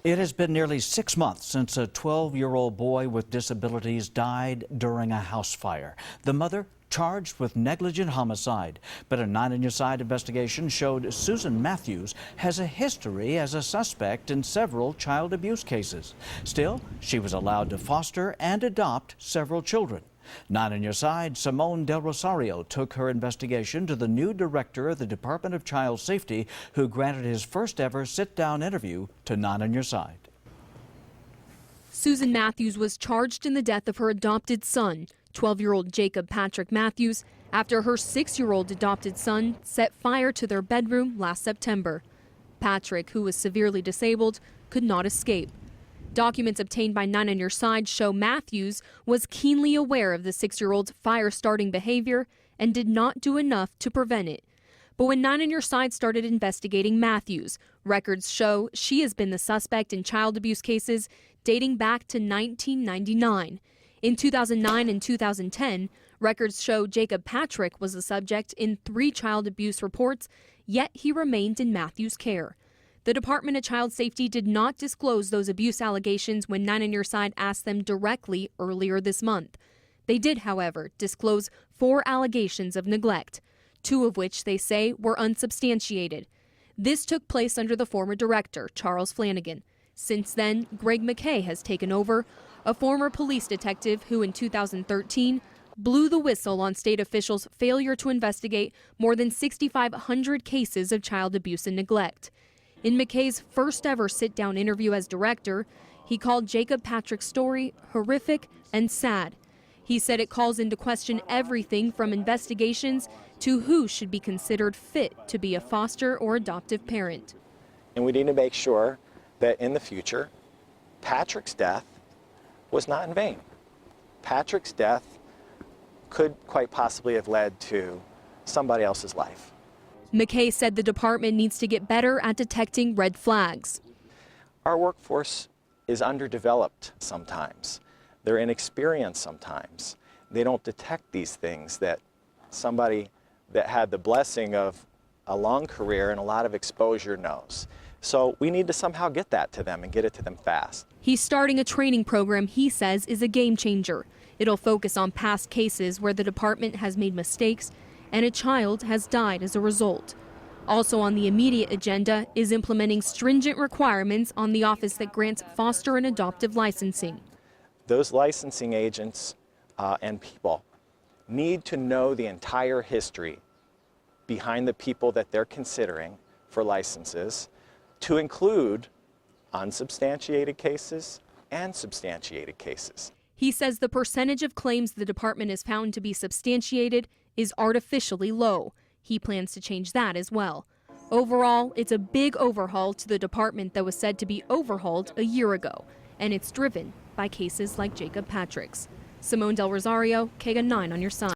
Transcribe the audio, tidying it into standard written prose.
It has been nearly 6 months since a 12-year-old boy with disabilities died during a house fire. The mother charged with negligent homicide. But a 9 on Your Side investigation showed Susan Mathews has a history as a suspect in several child abuse cases. Still, she was allowed to foster and adopt several children. 9 on Your Side, Simone Del Rosario took her investigation to the new director of the Department of Child Safety, who granted his first ever sit-down interview to 9 on Your Side. Susan Mathews was charged in the death of her adopted son, 12-year-old Jacob Patrick Mathews, after her 6-year-old adopted son set fire to their bedroom last September. Patrick, who was severely disabled, could not escape. Documents obtained by 9 on Your Side show Mathews was keenly aware of the 6-year-old's fire-starting behavior and did not do enough to prevent it. But when 9 on Your Side started investigating Mathews, records show she has been the suspect in child abuse cases dating back to 1999. In 2009 and 2010, records show Jacob Patrick was the subject in 3 child abuse reports, yet he remained in Mathews' care. The Department of Child Safety did not disclose those abuse allegations when 9 on Your Side asked them directly earlier this month. They did, however, disclose 4 allegations of neglect, 2 of which they say were unsubstantiated. This took place under the former director, Charles Flanagan. Since then, Greg McKay has taken over, a former police detective who in 2013 blew the whistle on state officials' failure to investigate more than 6,500 cases of child abuse and neglect. In McKay's first ever sit-down interview as director, he called Jacob Patrick's story horrific and sad. He said it calls into question everything from investigations to who should be considered fit to be a foster or adoptive parent. And we need to make sure that in the future, Patrick's death was not in vain. Patrick's death could quite possibly have led to somebody else's life. McKay said the department needs to get better at detecting red flags. Our workforce is underdeveloped sometimes. They're inexperienced sometimes. They don't detect these things that somebody that had the blessing of a long career and a lot of exposure knows. So we need to somehow get that to them and get it to them fast. He's starting a training program he says is a game changer. It'll focus on past cases where the department has made mistakes and a child has died as a result. Also on the immediate agenda is implementing stringent requirements on the office that grants foster and adoptive licensing. Those licensing agents and people need to know the entire history behind the people that they're considering for licenses, to include unsubstantiated cases and substantiated cases. He says the percentage of claims the department has found to be substantiated is artificially low. He plans to change that as well. Overall, it's a big overhaul to the department that was said to be overhauled a year ago, and it's driven by cases like Jacob Patrick's. Simone Del Rosario, KGUN-9 on Your Side.